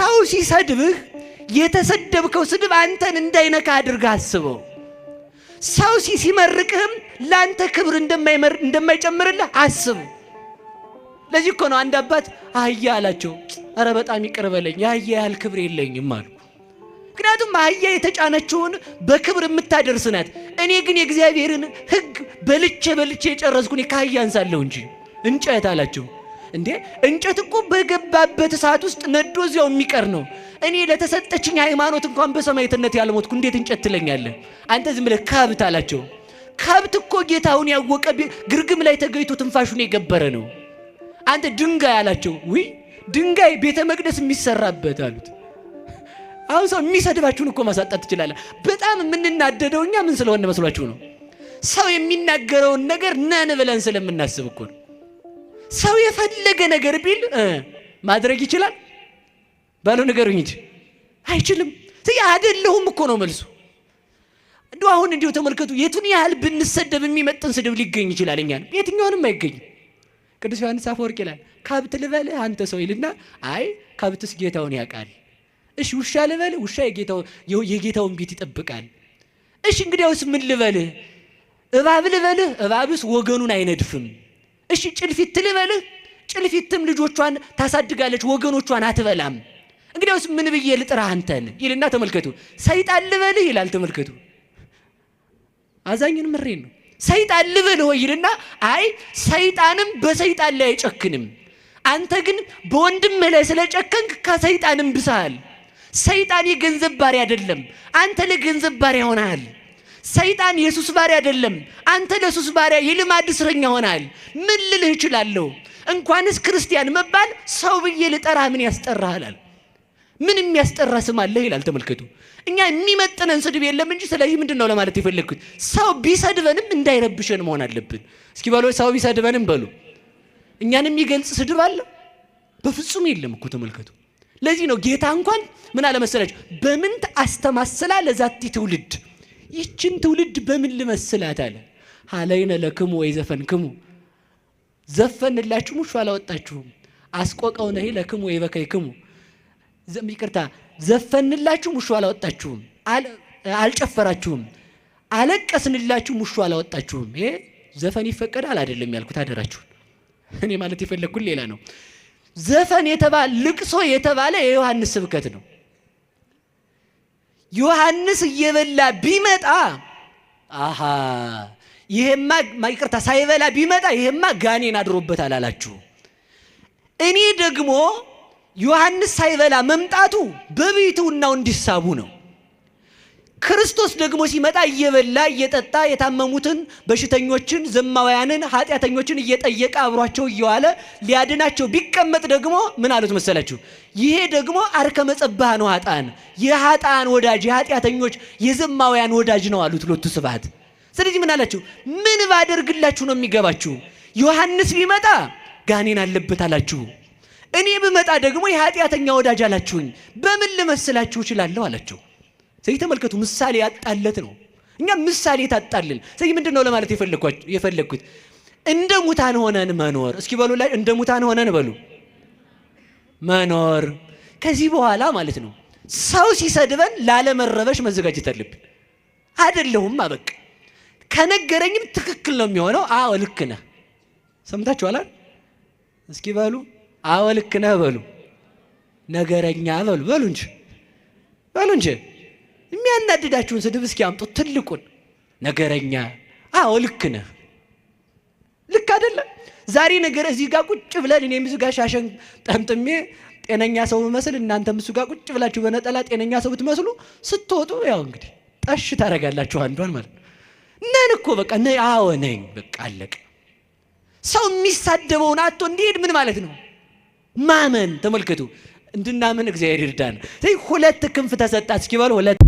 ሰው ሲሰድብህ የተሰደብከው ስድብ አንተን እንዳይነካ አድርገህ አስበው። ሰው ሲመርቅህም ላንተ ክብር እንደማይጨምርልህ አስብ። ለዚህ እኮ ነው አንድ አባት አህያ አላቸው፣ ኧረ በጣም ይቅር በለኝ የአህያ ያህል ክብር የለኝም አሉ። ምክንያቱም አህያ የተጫነችውን በክብር የምታደርስ ናት። እኔ ግን የእግዚአብሔርን ሕግ በልቼ የጨረስኩኝ ከአህያ አንሳለሁ እንጂ እንጨት አላቸው። እንዴ እንጨት እኮ በገባበት እሳት ውስጥ ነዶ እዚያው የሚቀር ነው። እኔ ለተሰጠችኝ ሃይማኖት እንኳን በሰማዕትነት ያልሞትኩ እንዴት እንጨት ትለኛለህ? አንተ ዝም ብለህ ከብት አላቸው። ከብት እኮ ጌታውን ያወቀ ግርግም ላይ ተገይቶ ትንፋሹን የገበረ ነው። አንተ ድንጋይ አላቸው። ውይ ድንጋይ ቤተ መቅደስ የሚሰራበት አሉት። አሁን ሰው የሚሰድባችሁን እኮ ማሳጣት ትችላለህ። በጣም የምንናደደው እኛ ምን ስለሆነ መስሏችሁ ነው? ሰው የሚናገረውን ነገር ነን ብለን ስለምናስብ እኮ ነው። ሰው የፈለገ ነገር ቢል ማድረግ ይችላል ባሉ ነገሩኝ እንጂ አይችልም። አይደለሁም እኮ ነው መልሱ። እንደው አሁን እንዲሁ ተመልከቱ፣ የቱን ያህል ብንሰደብ የሚመጥን ስድብ ሊገኝ ይችላል? እኛን የትኛውንም አይገኝም። ቅዱስ ዮሐንስ አፈወርቅ ይላል ከብት ልበልህ አንተ ሰው ይልና አይ ከብትስ ጌታውን ያውቃል። እሺ ውሻ ልበልህ ውሻ የጌታውን ቤት ይጠብቃል። እሺ እንግዲያውስ ምን ልበልህ? እባብ ልበልህ እባብስ ወገኑን አይነድፍም። እሺ ጭልፊት ልበልህ ጭልፊትም ልጆቿን ታሳድጋለች ወገኖቿን አትበላም። እንግዲያውስ ምን ብዬ ልጥራህ አንተን ይልና ተመልከቱ። ሰይጣን ልበልህ ይላል ተመልከቱ። አዛኝን ምሬን ነው። ሰይጣን ልበልህ ወይ ይልና አይ ሰይጣንም በሰይጣን ላይ አይጨክንም። አንተ ግን በወንድምህ ላይ ስለጨከንክ ከሰይጣንም ብሰሃል። ሰይጣን የገንዘብ ባሪያ አይደለም፣ አንተ ለገንዘብ ባሪያ ሆነሃል። ሰይጣን የሱስ ባሪያ አይደለም፣ አንተ ለሱስ ባሪያ የልማድ እስረኛ ሆነሃል። ምን ልልህ እችላለሁ? እንኳንስ ክርስቲያን መባል ሰው ብዬ ልጠራህ ምን ያስጠራሃል? ምን የሚያስጠራ ስም አለህ ይላል ተመልከቱ። እኛ የሚመጥነን ስድብ የለም እንጂ። ስለዚህ ምንድነው ለማለት የፈለኩት? ሰው ቢሰድበንም እንዳይረብሸን መሆን አለብን። እስኪ በሉ ሰው ቢሰድበንም በሉ እኛን የሚገልጽ ስድብ አለ? በፍጹም የለም እኮ ተመልከቱ። ለዚህ ነው ጌታ እንኳን ምን አለ መሰላችሁ? በምን አስተማስላ ለዛቲ ትውልድ፣ ይችን ትውልድ በምን ልመስላት አለ። ሀለይነ ለክሙ ወይ ዘፈንክሙ፣ ዘፈንላችሁ ሙሾ አላወጣችሁም። አስቆቀውነ ለክሙ ወይ በከይክሙ፣ ይቅርታ ዘፈንላችሁ ሙሾ አላወጣችሁም፣ አልጨፈራችሁም። አለቀስንላችሁ ሙሾ አላወጣችሁም። ይሄ ዘፈን ይፈቀዳል አይደለም ያልኩት አደራችሁ። እኔ ማለት የፈለኩት ሌላ ነው። ዘፈን የተባለ ልቅሶ የተባለ የዮሐንስ ስብከት ነው። ዮሐንስ እየበላ ቢመጣ አሃ ይሄማ ይቅርታ ሳይበላ ቢመጣ ይሄማ ጋኔን አድሮበታል አላችሁ። እኔ ደግሞ ዮሐንስ ሳይበላ መምጣቱ በቤቱናው እንዲሳቡ ነው። ክርስቶስ ደግሞ ሲመጣ እየበላ እየጠጣ የታመሙትን በሽተኞችን ዘማውያንን ኃጢአተኞችን እየጠየቀ አብሯቸው እየዋለ ሊያድናቸው ቢቀመጥ ደግሞ ምን አሉት መሰላችሁ? ይሄ ደግሞ አርከ መጸባህ ነው፣ ኃጥአን የኃጥአን ወዳጅ የኃጢአተኞች የዘማውያን ወዳጅ ነው አሉት ሎቱ ስብሐት። ስለዚህ ምን አላችሁ? ምን ባደርግላችሁ ነው የሚገባችሁ? ዮሐንስ ቢመጣ ጋኔን አለበት አላችሁ፣ እኔ ብመጣ ደግሞ የኃጢአተኛ ወዳጅ አላችሁኝ። በምን ልመስላችሁ እችላለሁ አላቸው። ስለዚህ ተመልከቱ፣ ምሳሌ ያጣለት ነው። እኛ ምሳሌ ታጣልን። ስለዚህ ምንድነው ለማለት የፈለኩት? እንደ ሙታን ሆነን መኖር። እስኪ በሉ ላይ እንደ ሙታን ሆነን በሉ መኖር። ከዚህ በኋላ ማለት ነው ሰው ሲሰድበን ላለመረበሽ መዘጋጀት አለብን። አይደለሁም አበቃ ከነገረኝም ትክክል ነው የሚሆነው። አዎ ልክ ነህ። ሰምታችኋል? እስኪ በሉ አዎ ልክ ነህ በሉ። ነገረኛ በሉ እንጂ የሚያናድዳችሁን ስድብ እስኪ አምጡት። ትልቁን ነገረኛ። አዎ ልክ ነህ። ልክ አይደለም? ዛሬ ነገር እዚህ ጋር ቁጭ ብለን እኔም እዚህ ጋር ሻሸን ጠምጥሜ ጤነኛ ሰው መስል እናንተም እሱ ጋር ቁጭ ብላችሁ በነጠላ ጤነኛ ሰው ብትመስሉ ስትወጡ ያው እንግዲህ ጠሽ ታረጋላችሁ አንዷን ማለት ነን እኮ በቃ አዎ ነኝ በቃ አለቀ። ሰው የሚሳደበውን አጥቶ እንዲሄድ ምን ማለት ነው? ማመን። ተመልከቱ፣ እንድናምን እግዚአብሔር ይርዳን። ሁለት ክንፍ ተሰጣት። እስኪ በሉ ሁለት